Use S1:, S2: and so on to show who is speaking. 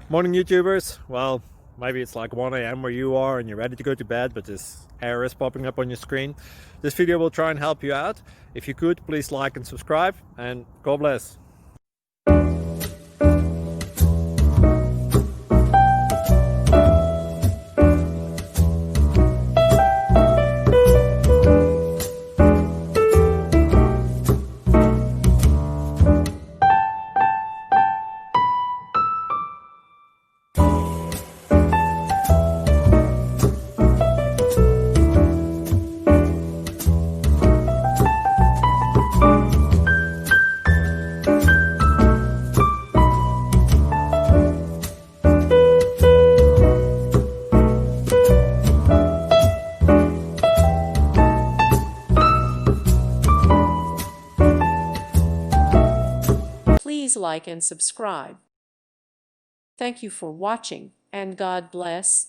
S1: Morning YouTubers. Well, maybe it's like 1 a.m. where you are and you're ready to go to bed, but this error is popping up on your screen. This video will try and help you out. If you could, please like and subscribe, and God bless.
S2: Please like and subscribe. Thank you for watching, and God bless.